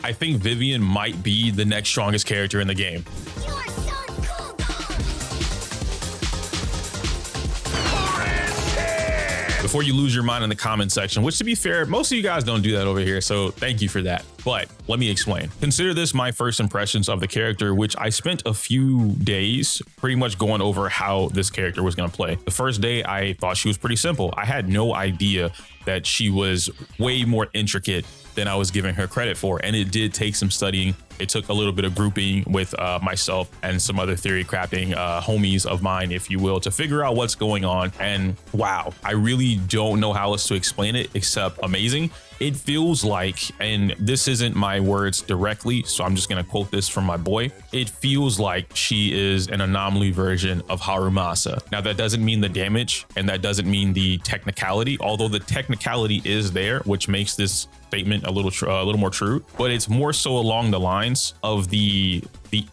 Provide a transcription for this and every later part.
I think Vivian might be the next strongest character in the game. Before you lose your mind in the comment section, which to be fair, most of you guys don't do that over here, so thank you for that. But let me explain. Consider this my first impressions of the character, which I spent a few days pretty much going over how this character was going to play. The first day, I thought she was pretty simple. I had no idea that she was way more intricate than I was giving her credit for. And it did take some studying. It took a little bit of grouping with myself and some other theory crafting homies of mine, if you will, to figure out what's going on. And wow, I really don't know how else to explain it except amazing. It feels like, and this isn't my words directly, so I'm just gonna quote this from my boy. It feels like she is an anomaly version of Harumasa. Now that doesn't mean the damage, and that doesn't mean the technicality, although the technicality is there, which makes this statement a little more true, but it's more so along the lines of the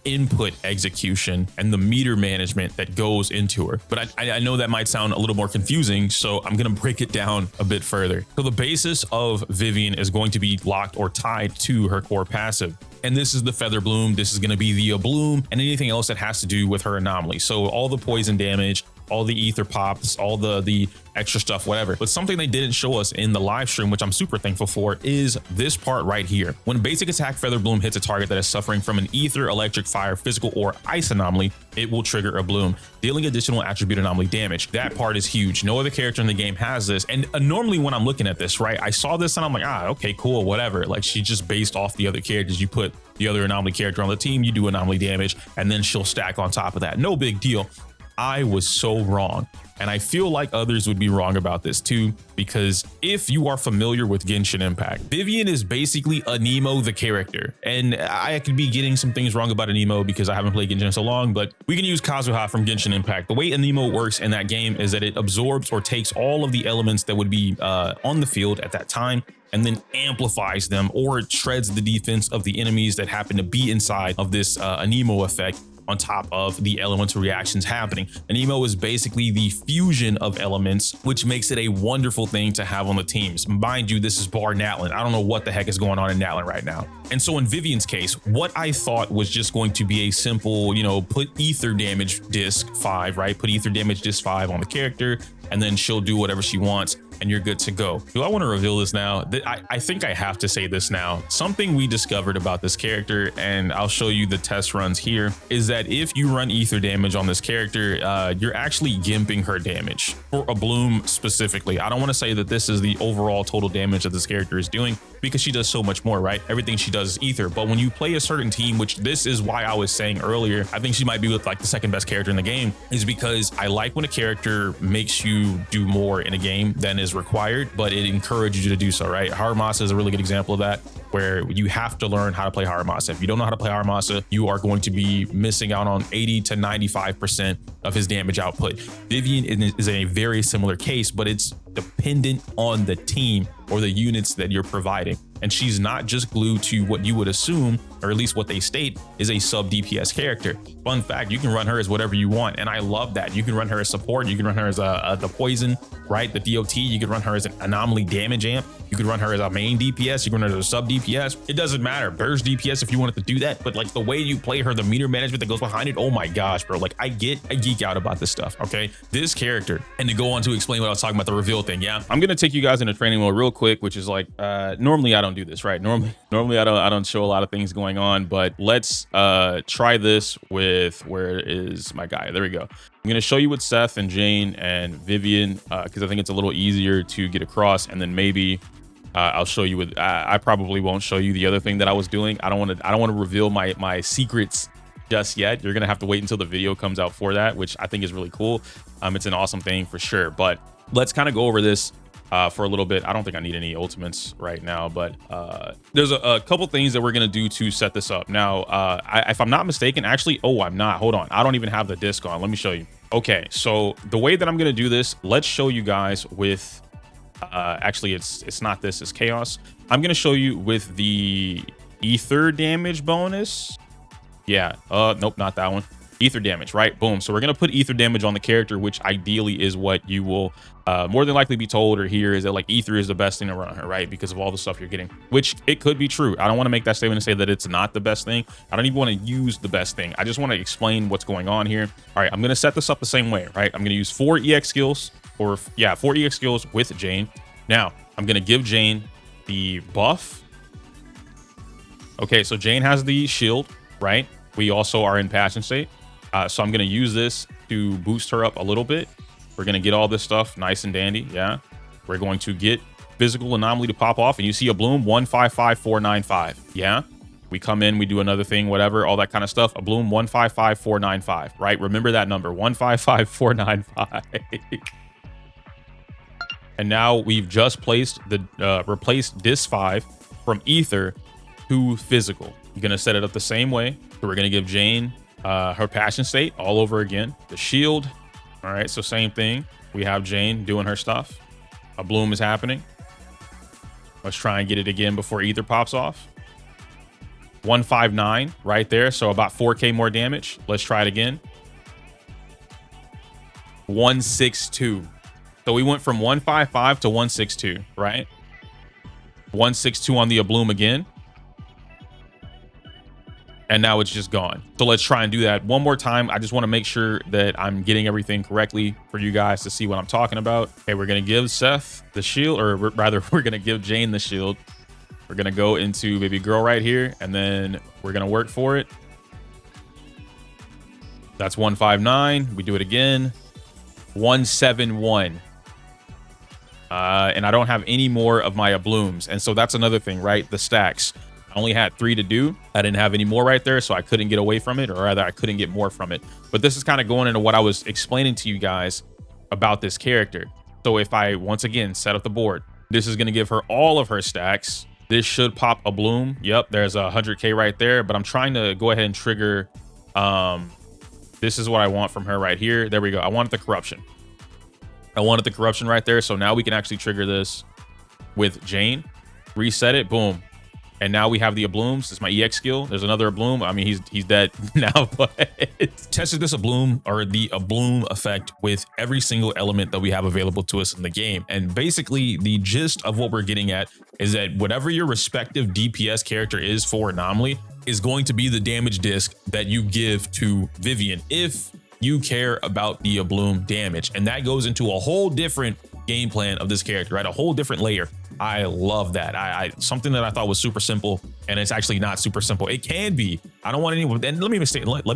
input execution and the meter management that goes into her. But I know that might sound a little more confusing, so I'm gonna break it down a bit further. So the basis of Vivian is going to be locked or tied to her core passive. And this is the Feather Bloom, this is gonna be the Abloom, and anything else that has to do with her anomaly. So all the poison damage, all the ether pops, all the extra stuff, whatever. But something they didn't show us in the live stream, which I'm super thankful for, is this part right here. When basic attack Feather Bloom hits a target that is suffering from an ether, electric, fire, physical, or ice anomaly, it will trigger a bloom, dealing additional attribute anomaly damage. That part is huge. No other character in the game has this. And normally when I'm looking at this, right, I saw this and I'm like, okay, cool, whatever. Like, she's just based off the other characters. You put the other anomaly character on the team, you do anomaly damage, and then she'll stack on top of that. No big deal. I was so wrong. And I feel like others would be wrong about this too, because if you are familiar with Genshin Impact, Vivian is basically Anemo the character. And I could be getting some things wrong about Anemo because I haven't played Genshin in so long, but we can use Kazuha from Genshin Impact. The way Anemo works in that game is that it absorbs or takes all of the elements that would be on the field at that time and then amplifies them, or it shreds the defense of the enemies that happen to be inside of this Anemo effect on top of the elemental reactions happening. Anemo is basically the fusion of elements, which makes it a wonderful thing to have on the teams. Mind you, this is bar Natlan. I don't know what the heck is going on in Natlan right now. And so in Vivian's case, what I thought was just going to be a simple, put ether damage disc 5, right? Put ether damage disc 5 on the character, and then she'll do whatever she wants and you're good to go. Do I want to reveal this now? I think I have to say this now. Something we discovered about this character, and I'll show you the test runs here, is that if you run ether damage on this character, you're actually gimping her damage for Abloom specifically. I don't want to say that this is the overall total damage that this character is doing, because she does so much more, right? Everything she does is ether. But when you play a certain team, which this is why I was saying earlier, I think she might be with like the second best character in the game, is because I like when a character makes you do more in a game than is required, but it encourages you to do so, right? Harumasa is a really good example of that, where you have to learn how to play Harumasa. If you don't know how to play Harumasa, you are going to be missing out on 80 to 95% of his damage output. Vivian is a very similar case, but it's dependent on the team or the units that you're providing. And she's not just glued to what you would assume, or at least what they state, is a sub DPS character. Fun fact, you can run her as whatever you want. And I love that. You can run her as support. You can run her as the poison, right? The DoT. You can run her as an anomaly damage amp. You can run her as a main DPS. You can run her as a sub DPS. It doesn't matter. Burst DPS if you wanted to do that. But like the way you play her, the meter management that goes behind it, oh my gosh, bro. Like I geek out about this stuff, okay? This character, and to go on to explain what I was talking about, the reveal thing, yeah? I'm gonna take you guys into training mode real quick, which is like, normally I don't do this, right? Normally I don't show a lot of things going on, but let's try this with, where is my guy? There we go. I'm going to show you with Seth and Jane and Vivian, because I think it's a little easier to get across, and then maybe I'll show you with, I probably won't show you the other thing that I was doing. I don't want to reveal my secrets just yet. You're going to have to wait until the video comes out for that, which I think is really cool. It's an awesome thing for sure, but let's kind of go over this for a little bit. I don't think I need any ultimates right now, but there's a couple things that we're going to do to set this up. Now, if I'm not mistaken, actually, I'm not. Hold on. I don't even have the disc on. Let me show you. Okay, so the way that I'm going to do this, let's show you guys with, actually, it's not this, it's chaos. I'm going to show you with the ether damage bonus. Yeah, nope, not that one. ether damage, right? Boom. So we're going to put ether damage on the character, which ideally is what you will more than likely be told or hear, is that like ether is the best thing to run on her, right? Because of all the stuff you're getting, which it could be true. I don't want to make that statement and say that it's not the best thing. I don't even want to use the best thing. I just want to explain what's going on here. All right, I'm going to set this up the same way, right? I'm going to use 4 EX skills, or yeah, 4 EX skills with Jane. Now I'm going to give Jane the buff. Okay, so Jane has the shield, right? We also are in passion state. So I'm going to use this to boost her up a little bit. We're going to get all this stuff nice and dandy. Yeah. We're going to get physical anomaly to pop off. And you see Abloom 155495. Yeah. We come in, we do another thing, whatever, all that kind of stuff. Abloom 155495, right? Remember that number, 155495. And now we've just placed the replaced Dis 5 from Ether to physical. You're going to set it up the same way. So we're going to give Jane her passion state all over again. The shield. All right, so same thing. We have Jane doing her stuff. Abloom is happening. Let's try and get it again before Ether pops off. 159 right there, so about 4K more damage. Let's try it again. 162. So we went from 155 to 162, right? 162 on the Abloom again. And now it's just gone. So let's try and do that one more time. I just want to make sure that I'm getting everything correctly for you guys to see what I'm talking about. Okay, we're going to give Seth the shield, or rather, we're going to give Jane the shield. We're going to go into baby girl right here, and then we're going to work for it. That's 159. We do it again. 171. And I don't have any more of my Ablooms. And so that's another thing, right? The stacks. I only had 3 to do. I didn't have any more right there, so I couldn't get away from it, or rather I couldn't get more from it. But this is kind of going into what I was explaining to you guys about this character. So if I, once again, set up the board, this is going to give her all of her stacks. This should pop Abloom. Yep, there's 100K right there, but I'm trying to go ahead and trigger. This is what I want from her right here. There we go. I wanted the corruption. I wanted the corruption right there. So now we can actually trigger this with Jane. Reset it. Boom. And now we have the Ablooms. This is my EX skill. There's another Abloom. I mean, he's dead now, but tested this Abloom, or the Abloom effect, with every single element that we have available to us in the game. And basically the gist of what we're getting at is that whatever your respective DPS character is for Anomaly is going to be the damage disc that you give to Vivian if you care about the Abloom damage. And that goes into a whole different game plan of this character, right? A whole different layer. I love that. I something that I thought was super simple, and it's actually not super simple. It can be. I don't want anyone, and let me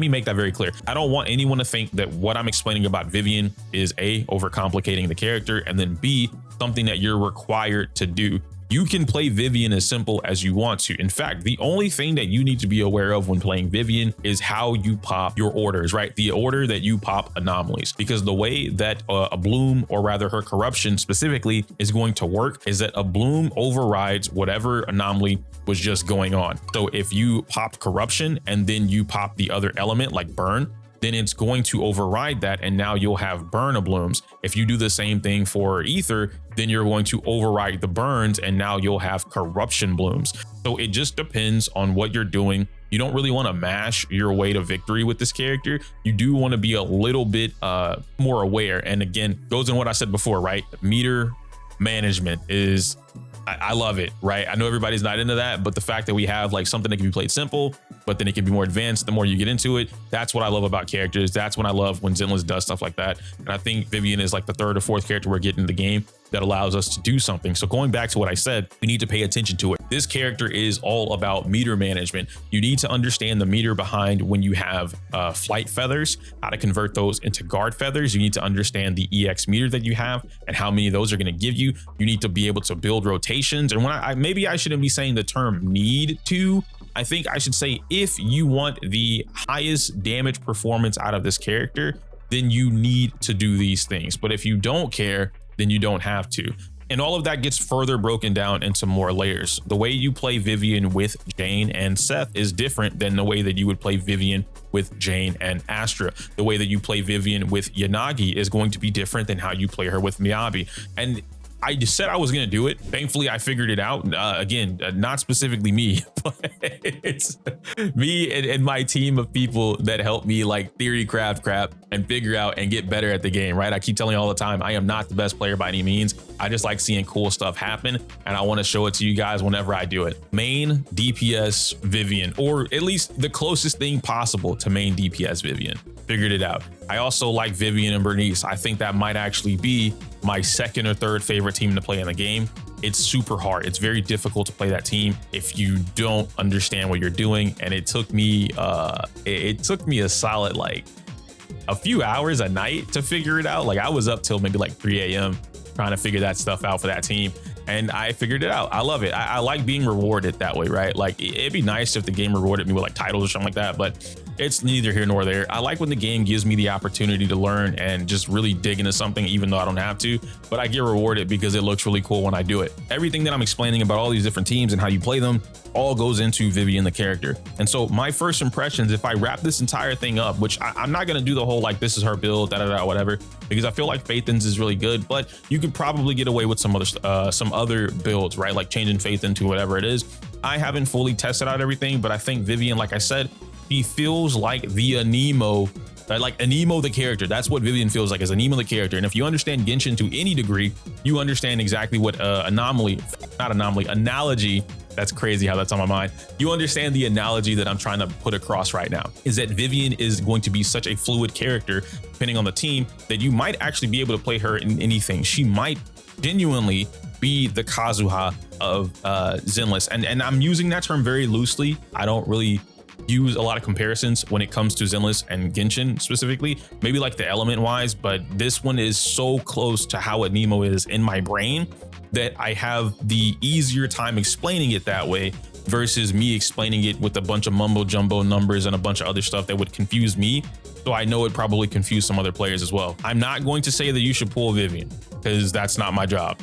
make that very clear. I don't want anyone to think that what I'm explaining about Vivian is A, overcomplicating the character, and then B, something that you're required to do. You can play Vivian as simple as you want to. In fact, the only thing that you need to be aware of when playing Vivian is how you pop your orders, right? The order that you pop anomalies, because the way that Abloom, or rather her corruption specifically, is going to work is that Abloom overrides whatever anomaly was just going on. So if you pop corruption and then you pop the other element like burn, then it's going to override that, and now you'll have burn Ablooms. If you do the same thing for Ether, then you're going to override the burns, and now you'll have corruption blooms. So it just depends on what you're doing. You don't really want to mash your way to victory with this character. You do want to be a little bit more aware. And again, goes in what I said before, right? Meter management is, I love it, right? I know everybody's not into that, but the fact that we have like something that can be played simple, but then it can be more advanced the more you get into it. That's what I love about characters. That's when I love when Zenless does stuff like that. And I think Vivian is like the 3rd or 4th character we're getting in the game that allows us to do something. So going back to what I said, we need to pay attention to it. This character is all about meter management. You need to understand the meter behind when you have flight feathers, how to convert those into guard feathers. You need to understand the EX meter that you have and how many of those are going to give you. You need to be able to build rotations. And when maybe I shouldn't be saying the term need to, I think I should say, if you want the highest damage performance out of this character, then you need to do these things. But if you don't care, then you don't have to. And all of that gets further broken down into more layers. The way you play Vivian with Jane and Seth is different than the way that you would play Vivian with Jane and Astra. The way that you play Vivian with Yanagi is going to be different than how you play her with Miyabi. And I just said I was going to do it. Thankfully, I figured it out. Again, not specifically me, but Me and my team of people that help me like theory craft crap and figure out and get better at the game, right? I keep telling you all the time, I am not the best player by any means. I just like seeing cool stuff happen, and I want to show it to you guys whenever I do it. Main DPS Vivian, or at least the closest thing possible to main DPS Vivian. Figured it out. I also like Vivian and Burnice. I think that might actually be my second or third favorite team to play in the game. It's super hard. It's very difficult to play that team if you don't understand what you're doing. And it took me a solid like a few hours a night to figure it out. Like I was up till maybe like 3 a.m. trying to figure that stuff out for that team. And I figured it out. I love it. I like being rewarded that way, right? Like it'd be nice if the game rewarded me with like titles or something like that, but it's neither here nor there. I like when the game gives me the opportunity to learn and just really dig into something, even though I don't have to, but I get rewarded because it looks really cool when I do it. Everything that I'm explaining about all these different teams and how you play them all goes into Vivian, the character. And so my first impressions, if I wrap this entire thing up, which I'm not going to do the whole, like, this is her build, whatever, because I feel like Phaethon's is really good, but you could probably get away with some other builds, right? Like changing Faith into whatever it is. I haven't fully tested out everything, but I think Vivian, like I said, he feels like the Anemo, like Anemo the character. That's what Vivian feels like, as Anemo the character. And if you understand Genshin to any degree, you understand exactly what analogy, that's crazy how that's on my mind. You understand the analogy that I'm trying to put across right now, is that Vivian is going to be such a fluid character, depending on the team, that you might actually be able to play her in anything. She might genuinely be the Kazuha of Zenless. And I'm using that term very loosely. I don't really use a lot of comparisons when it comes to Zenless and Genshin specifically, maybe like the element wise, but this one is so close to how Anemo is in my brain that I have the easier time explaining it that way versus me explaining it with a bunch of mumbo jumbo numbers and a bunch of other stuff that would confuse me. So I know it probably confused some other players as well. I'm not going to say that you should pull Vivian, because that's not my job.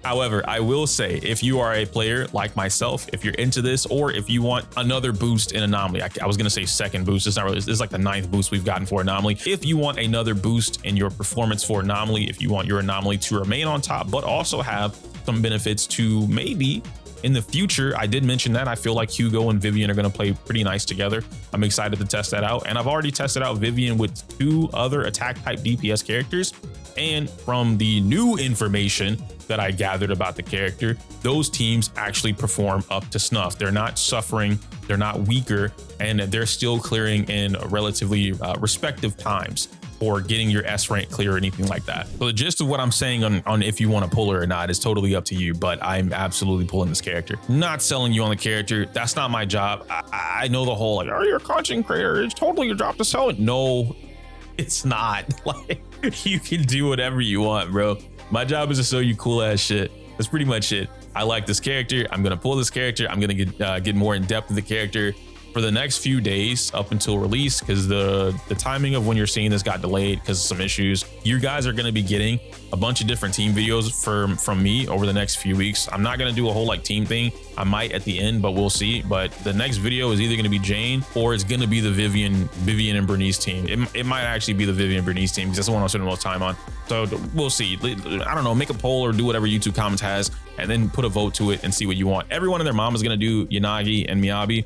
However, I will say, if you are a player like myself, if you're into this, or if you want another boost in Anomaly, I was going to say second boost. It's not really, it's like the 9th boost we've gotten for Anomaly. If you want another boost in your performance for Anomaly, if you want your Anomaly to remain on top, but also have some benefits to maybe in the future, I did mention that I feel like Hugo and Vivian are going to play pretty nice together. I'm excited to test that out. And I've already tested out Vivian with 2 other attack type DPS characters. And from the new information that I gathered about the character, those teams actually perform up to snuff. They're not suffering, they're not weaker, and they're still clearing in relatively respective times for getting your S rank clear or anything like that. So the gist of what I'm saying on if you want to pull her or not is totally up to you, but I'm absolutely pulling this character. Not selling you on the character. That's not my job. I know the whole, like, oh, you're a content creator, it's totally your job to sell it. No, it's not. Like, you can do whatever you want, bro. My job is to show you cool ass shit. That's pretty much it. I like this character. I'm gonna pull this character. I'm gonna get more in depth with the character for the next few days up until release, because the timing of when you're seeing this got delayed because of some issues. You guys are going to be getting a bunch of different team videos from me over the next few weeks. I'm not going to do a whole like team thing. I might at the end, but we'll see. But the next video is either going to be Jane, or it's going to be the Vivian and Burnice team. It might actually be the Vivian and Burnice team, because that's the one I'm spending the most time on. So we'll see. I don't know, make a poll or do whatever YouTube comments has, and then put a vote to it and see what you want. Everyone and their mom is going to do Yanagi and Miyabi.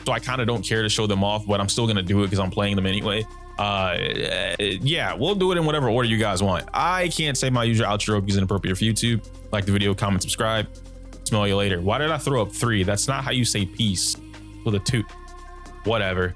So I kind of don't care to show them off, but I'm still going to do it because I'm playing them anyway. Yeah, we'll do it in whatever order you guys want. I can't say my usual outro because it's inappropriate for YouTube. Like the video, comment, subscribe. Smell you later. Why did I throw up 3? That's not how you say peace with a 2. Whatever.